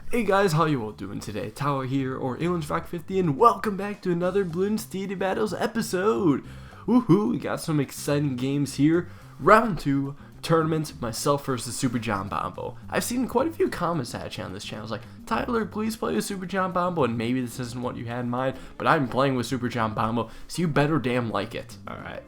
Hey guys, how you all doing today? Tower here, or Aliensrock50, and welcome back to another Bloons TD Battles episode! Woohoo, we got some exciting games here. Round 2, tournament, myself versus Superjombombo. I've seen quite a few comments actually on this channel. It's like, Tyler, please play with Superjombombo, and maybe this isn't what you had in mind, but I'm playing with Superjombombo, so you better damn like it. Alright,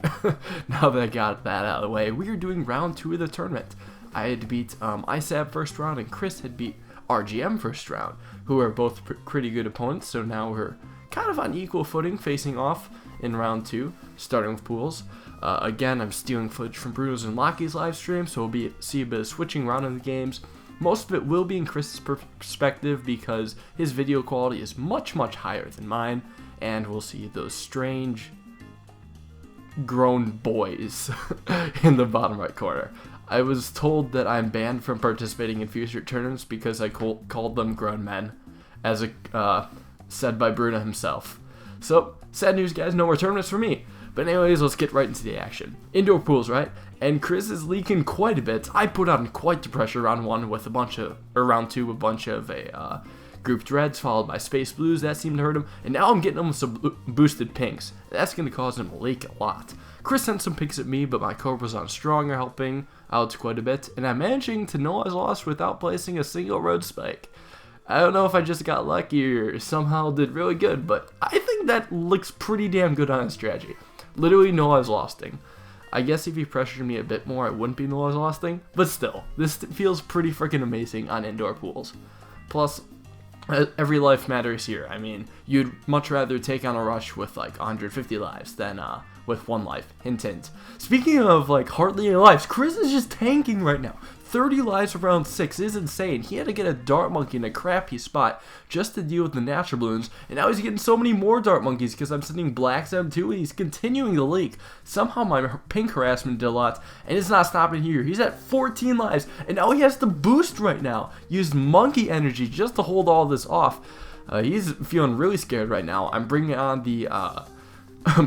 now that I got that out of the way, we are doing round 2 of the tournament. I had to beat ISAB first round, and Chris had beat RGM first round, who are both pretty good opponents, so now we're kind of on equal footing facing off in round 2, starting with pools. Again, I'm stealing footage from Bloons and Lockie's live stream, so we'll see a bit of switching around in the games. Most of it will be in Chris's perspective because his video quality is much higher than mine, and we'll see those strange grown boys in the bottom right corner. I was told that I'm banned from participating in future tournaments because I called them grown men, as said by Bruno himself. So, sad news guys, no more tournaments for me. But anyways, let's get right into the action. Indoor pools, right? And Chris is leaking quite a bit. I put on quite the pressure round 1 with round 2 with a bunch of grouped reds followed by space blues. That seemed to hurt him. And now I'm getting him with some boosted pinks. That's going to cause him to leak a lot. Chris sent some pinks at me, but my Cobra's on strong are helping out quite a bit, and I'm managing to know I was lost without placing a single road spike. I don't know if I just got lucky or somehow did really good, but I think that looks pretty damn good on a strategy. Literally no I was losting. I guess if he pressured me a bit more, I wouldn't be no I was losting, but still, this feels pretty freaking amazing on indoor pools. Plus, every life matters here. I mean, you'd much rather take on a rush with like 150 lives than with 1 life. Hint hint. Speaking of like hardly any lives, Chris is just tanking right now. 30 lives for round 6 is insane. He had to get a dart monkey in a crappy spot just to deal with the natural balloons, and now he's getting so many more dart monkeys because I'm sending blacks at him too, and he's continuing to leak. Somehow my pink harassment did a lot, and it's not stopping here. He's at 14 lives, and now he has to boost right now. Use monkey energy just to hold all this off. He's feeling really scared right now. I'm bringing on the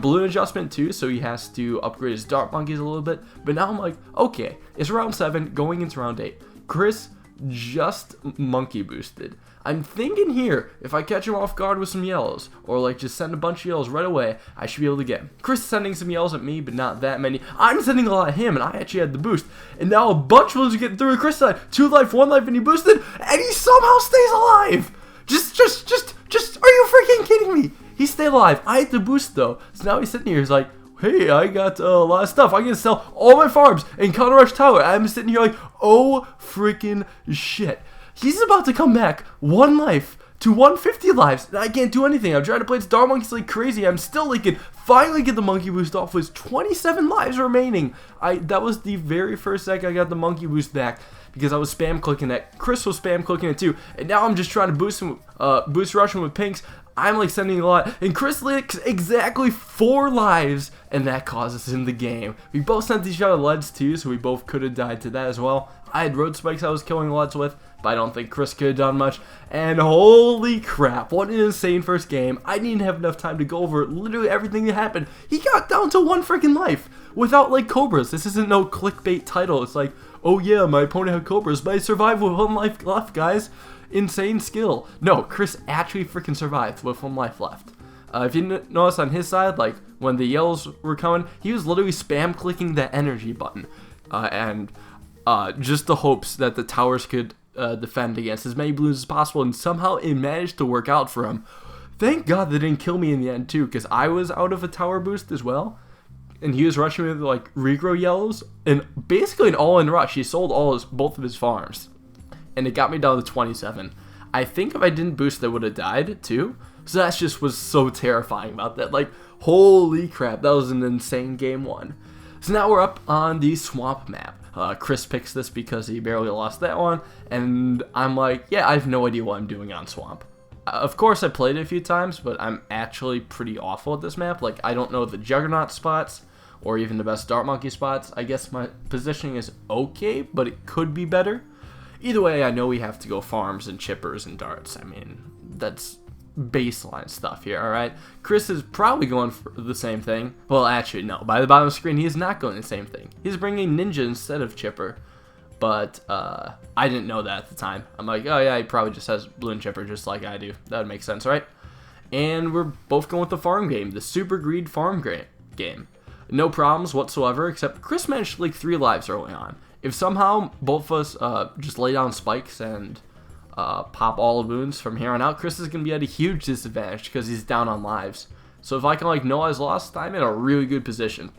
balloon adjustment too, so he has to upgrade his dart monkeys a little bit. But now I'm like, okay, it's round 7 going into round 8. Chris just monkey boosted. I'm thinking here, if I catch him off guard with some yellows, or like just send a bunch of yellows right away, I should be able to get him. Chris is sending some yellows at me, but not that many. I'm sending a lot at him, and I actually had the boost. And now a bunch of those are getting through Chris' side. 2 life, 1 life, and he boosted, and he somehow stays alive! Just, are you freaking kidding me? He stayed alive. I had to boost though. So now he's sitting here. He's like, hey, I got a lot of stuff. I'm going to sell all my farms and counter rush tower. I'm sitting here like, oh freaking shit. He's about to come back 1 life to 150 lives. And I can't do anything. I'm trying to play his Dart Monkeys like crazy. I'm still leaking. Finally get the monkey boost off with 27 lives remaining. That was the very first second I got the monkey boost back, because I was spam clicking that. Chris was spam clicking it too, and now I'm just trying to boost rush him with pinks. I'm like sending a lot, and Chris leaks exactly 4 lives, and that causes him the game. We both sent each other leads too, so we both could have died to that as well. I had road spikes I was killing leads with, but I don't think Chris could have done much. And holy crap, what an insane first game. I didn't have enough time to go over literally everything that happened. He got down to 1 freaking life without like cobras. This isn't no clickbait title. It's like, oh yeah, my opponent had cobras, but I survived with 1 life left, guys. Insane skill. No, Chris actually freaking survived with 1 life left. If you notice on his side, like when the yellows were coming, he was literally spam clicking that energy button, and just the hopes that the towers could defend against as many blues as possible, and somehow it managed to work out for him. Thank God they didn't kill me in the end too, because I was out of a tower boost as well, and he was rushing with like regrow yellows, and basically an all-in rush. He sold both of his farms, and it got me down to 27. I think if I didn't boost, I would have died too. So that just was so terrifying about that. Like, holy crap, that was an insane game 1. So now we're up on the swamp map. Chris picks this because he barely lost that one, and I'm like, yeah, I have no idea what I'm doing on swamp. Of course, I played it a few times, but I'm actually pretty awful at this map. Like, I don't know the juggernaut spots or even the best dart monkey spots. I guess my positioning is okay, but it could be better. Either way, I know we have to go farms and chippers and darts. I mean, that's baseline stuff here, alright? Chris is probably going for the same thing. Well, actually, no. By the bottom of the screen, he is not going the same thing. He's bringing ninja instead of chipper. But I didn't know that at the time. I'm like, oh yeah, he probably just has Bloon Chipper just like I do. That would make sense, right? And we're both going with the farm game, the Super Greed farm game. No problems whatsoever, except Chris managed to leak 3 lives early on. If somehow both of us just lay down spikes and pop all the Bloons from here on out, Chris is going to be at a huge disadvantage because he's down on lives. So if I can like no lives lost, I'm in a really good position.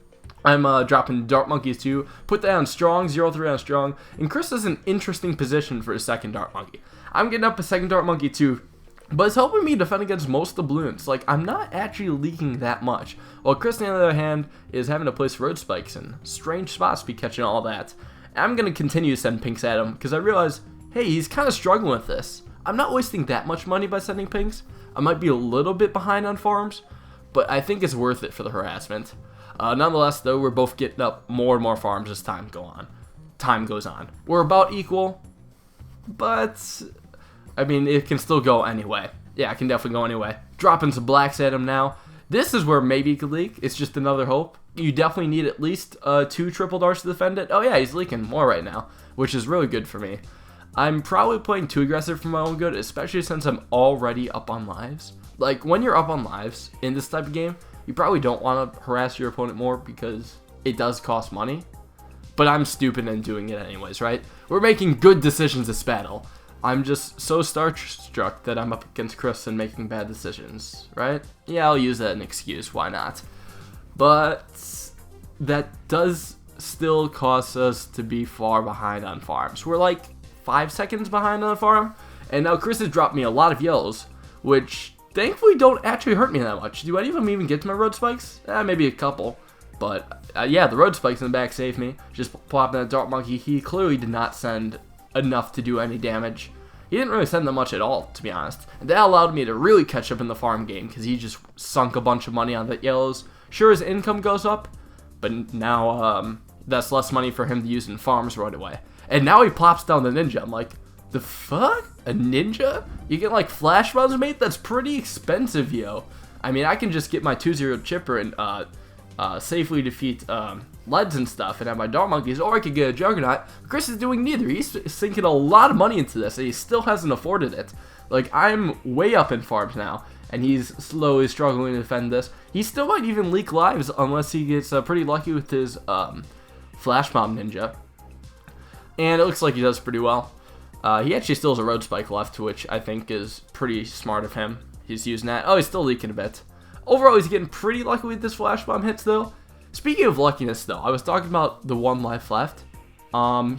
I'm dropping Dart Monkeys 2, put that on strong, 0-3 on strong, and Chris is in an interesting position for his second Dart Monkey. I'm getting up a second Dart Monkey 2, but it's helping me defend against most of the Bloons. Like, I'm not actually leaking that much. While Chris, on the other hand, is having to place road spikes in strange spots to be catching all that. And I'm going to continue to send pinks at him, because I realize, hey, he's kind of struggling with this. I'm not wasting that much money by sending pinks. I might be a little bit behind on farms, but I think it's worth it for the harassment. Nonetheless, though, we're both getting up more and more farms as time goes on. We're about equal, but I mean, it can still go anyway. Yeah, it can definitely go anyway. Dropping some blacks at him now. This is where maybe he could leak. It's just another hope. You definitely need at least 2 triple darts to defend it. Oh yeah, he's leaking more right now, which is really good for me. I'm probably playing too aggressive for my own good, especially since I'm already up on lives. Like, when you're up on lives in this type of game, you probably don't want to harass your opponent more because it does cost money. But I'm stupid and doing it anyways, right? We're making good decisions this battle. I'm just so starstruck that I'm up against Chris and making bad decisions, right? Yeah, I'll use that as an excuse, why not? But that does still cause us to be far behind on farms. We're like 5 seconds behind on the farm, and now Chris has dropped me a lot of yellows, which thankfully don't actually hurt me that much. Do any of them even get to my road spikes? Maybe a couple. But yeah, the road spikes in the back saved me. Just popping that Dart Monkey. He clearly did not send enough to do any damage. He didn't really send that much at all, to be honest. And that allowed me to really catch up in the farm game because he just sunk a bunch of money on the yellows. Sure, his income goes up, but now that's less money for him to use in farms right away. And now he plops down the ninja. I'm like, the fuck? A ninja? You get like flash runs, mate? That's pretty expensive, yo. I mean, I can just get my 2-0 chipper and safely defeat leads and stuff and have my Dart Monkeys, or I could get a Juggernaut. Chris is doing neither. He's sinking a lot of money into this, and he still hasn't afforded it. Like, I'm way up in farms now, and he's slowly struggling to defend this. He still might even leak lives unless he gets pretty lucky with his Flash Bomb Ninja. And it looks like he does pretty well. He actually still has a road spike left, which I think is pretty smart of him. He's using that. Oh, he's still leaking a bit. Overall, he's getting pretty lucky with this Flash Bomb hits, though. Speaking of luckiness, though, I was talking about the 1 life left.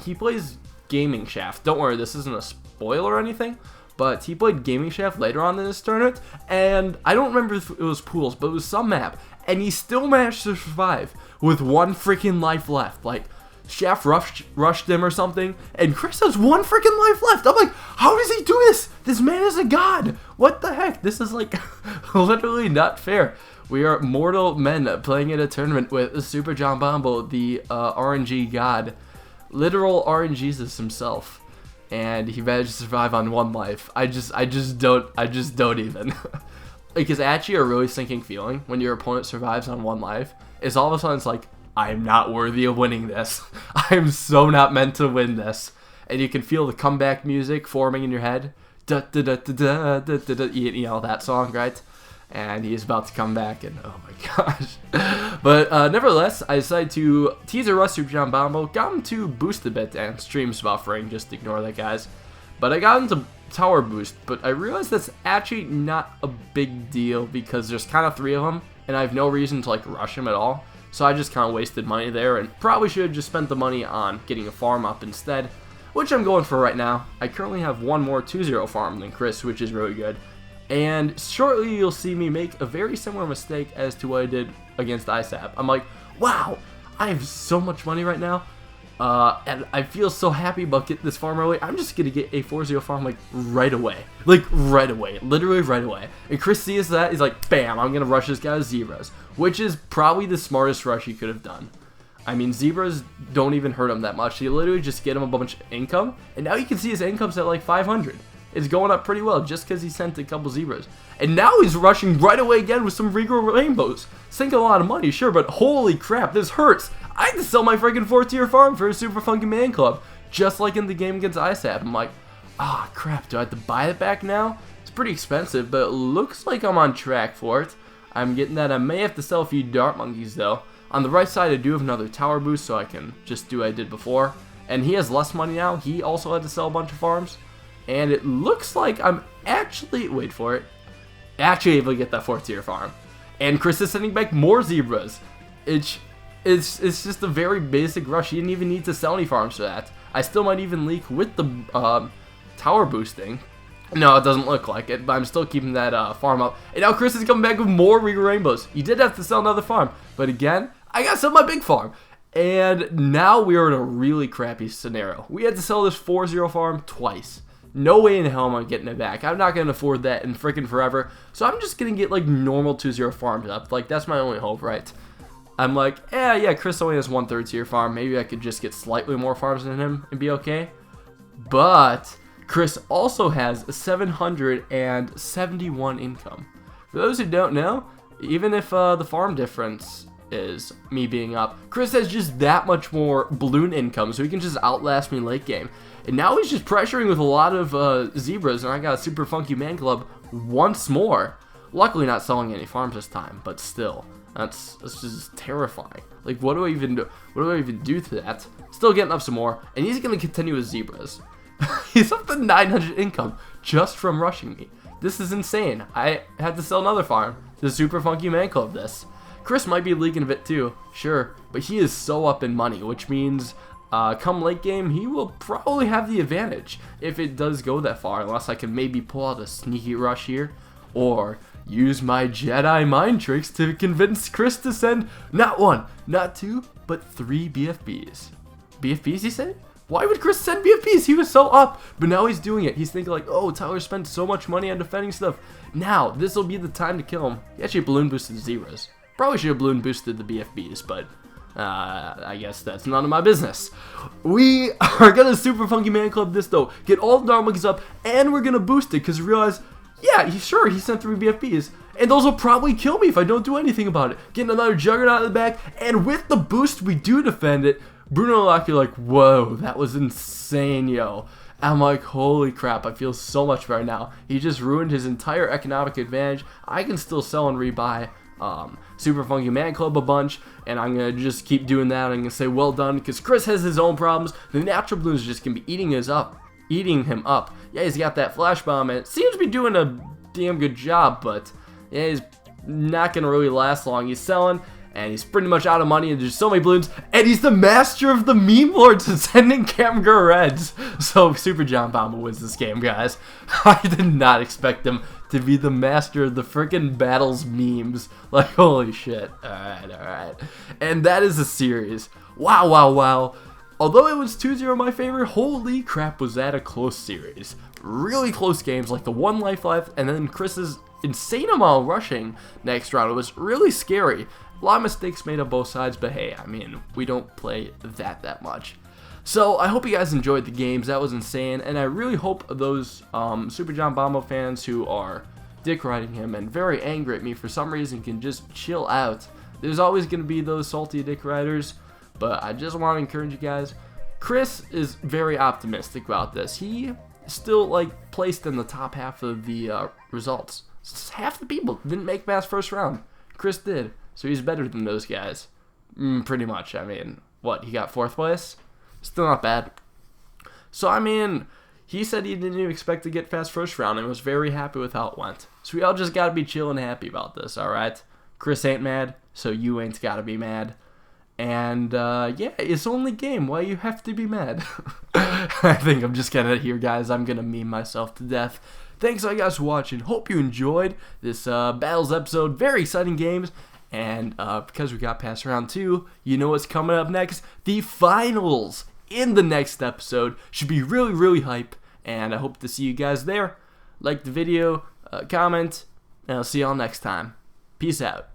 He plays Gaming Shaft. Don't worry, this isn't a spoiler or anything, but he played Gaming Shaft later on in this tournament, and I don't remember if it was pools, but it was some map, and he still managed to survive with 1 freaking life left. Like, Shaft rushed him or something, and Chris has 1 freaking life left. I'm like, how does he do this? This man is a god. What the heck? This is like literally not fair. We are mortal men playing in a tournament with Superjombombo, the RNG god, literal RNGesus himself, and he managed to survive on 1 life. I just don't even. Because actually a really sinking feeling when your opponent survives on 1 life is all of a sudden it's like, I am not worthy of winning this. I am so not meant to win this. And you can feel the comeback music forming in your head. Da, da, da, da, da, da, da, da, you know that song, right? And he is about to come back, and oh my gosh. But nevertheless, I decided to teaser Russ Superjombombo, got him to boost a bit, and streams buffering, just ignore that, guys. But I got him to tower boost, but I realized that's actually not a big deal because there's kind of 3 of them, and I have no reason to like rush him at all. So I just kind of wasted money there, and probably should have just spent the money on getting a farm up instead, which I'm going for right now. I currently have 1 more 2-0 farm than Chris, which is really good. And shortly you'll see me make a very similar mistake as to what I did against ISAP. I'm like, wow, I have so much money right now, and I feel so happy about getting this farm early. I'm just going to get a 4-0 farm like right away. Like right away. Literally right away. And Chris sees that, he's like, bam, I'm going to rush this guy with Zebras. Which is probably the smartest rush he could have done. I mean, Zebras don't even hurt him that much. You literally just get him a bunch of income, and now you can see his income's at like 500. It's going up pretty well just because he sent a couple Zebras. And now he's rushing right away again with some Regal Rainbows. Sinking a lot of money, sure, but holy crap, this hurts. I had to sell my freaking 4-tier farm for a Super Funky Man Club just like in the game against ISAP. I'm like, ah, crap, do I have to buy it back now? It's pretty expensive, but it looks like I'm on track for it. I'm getting that. I may have to sell a few dart monkeys, though. On the right side, I do have another tower boost, so I can just do what I did before. And he has less money now. He also had to sell a bunch of farms. And it looks like I'm actually, wait for it, actually able to get that 4th tier farm. And Chris is sending back more zebras. It's just a very basic rush. He didn't even need to sell any farms for that. I still might even leak with the tower boosting. No, it doesn't look like it, but I'm still keeping that farm up. And now Chris is coming back with more Regal Rainbows. He did have to sell another farm, but again, I gotta sell my big farm. And now we are in a really crappy scenario. We had to sell this 4-0 farm twice. No way in hell am I getting it back. I'm not going to afford that in freaking forever. So I'm just going to get like normal 2-0 farms up. Like, that's my only hope, right? I'm like, yeah, Chris only has 1/3 tier farm. Maybe I could just get slightly more farms than him and be okay. But Chris also has 771 income. For those who don't know, even if the farm difference is me being up, Chris has just that much more balloon income, so he can just outlast me late game. And now he's just pressuring with a lot of zebras, and I got a super funky man club once more. Luckily not selling any farms this time, but still, that's just terrifying. Like, what do I even do? What do I even do to that? Still getting up some more, and he's gonna continue with zebras. He's up to 900 income just from rushing me. This is insane. I had to sell another farm to the super funky man club this. Chris might be leaking a bit too, sure, but he is so up in money, which means come late game, he will probably have the advantage if it does go that far, unless I can maybe pull out a sneaky rush here, or use my Jedi mind tricks to convince Chris to send not 1, not 2, but 3 BFBs. BFBs, he said? Why would Chris send BFBs? He was so up, but now he's doing it. He's thinking like, oh, Tyler spent so much money on defending stuff. Now, this will be the time to kill him. He actually balloon boosted the zeros. Probably should have balloon boosted the BFBs, but I guess that's none of my business. We are gonna super funky man club this though, get all the dart monkeys up, and we're gonna boost it because we realize, yeah, he sent 3 BFBs, and those will probably kill me if I don't do anything about it. Getting another juggernaut in the back, and with the boost we do defend it. Bruno and Locky are like, whoa, that was insane, yo. I'm like, holy crap, I feel so much better now. He just ruined his entire economic advantage. I can still sell and rebuy Super Funky Man Club a bunch, and I'm going to just keep doing that. I'm going to say well done, because Chris has his own problems. The natural Bloons are just going to be eating him up. Yeah, he's got that flash bomb, and it seems to be doing a damn good job, but yeah, he's not going to really last long. He's selling, and he's pretty much out of money, and there's so many balloons, and he's the master of the meme lords and sending Camgirl Reds. So Superjombombo wins this game, guys. I did not expect him to be the master of the freaking battles memes. Like, holy shit. Alright. And that is a series. Wow. Although it was 2-0 my favor, holy crap, was that a close series. Really close games, like the 1 life left, and then Chris's insane amount of rushing next round. It was really scary. A lot of mistakes made on both sides, but hey, I mean, we don't play that much. So I hope you guys enjoyed the games. That was insane, and I really hope those Superjombombo fans who are dick riding him and very angry at me for some reason can just chill out. There's always going to be those salty dick riders, but I just want to encourage you guys. Chris is very optimistic about this. He still like placed in the top half of the results. Half the people didn't make past first round. Chris did. So he's better than those guys. Pretty much. I mean, what? He got 4th place? Still not bad. So, I mean, he said he didn't even expect to get past first round and was very happy with how it went. So we all just got to be chill and happy about this, alright? Chris ain't mad, so you ain't got to be mad. And, yeah, it's only game. Why you have to be mad? I think I'm just going to here, guys. I'm going to meme myself to death. Thanks, all guys, for watching. Hope you enjoyed this Battles episode. Very exciting games. And because we got past round 2, you know what's coming up next? The finals in the next episode. Should be really hype. And I hope to see you guys there. Like the video, comment, and I'll see y'all next time. Peace out.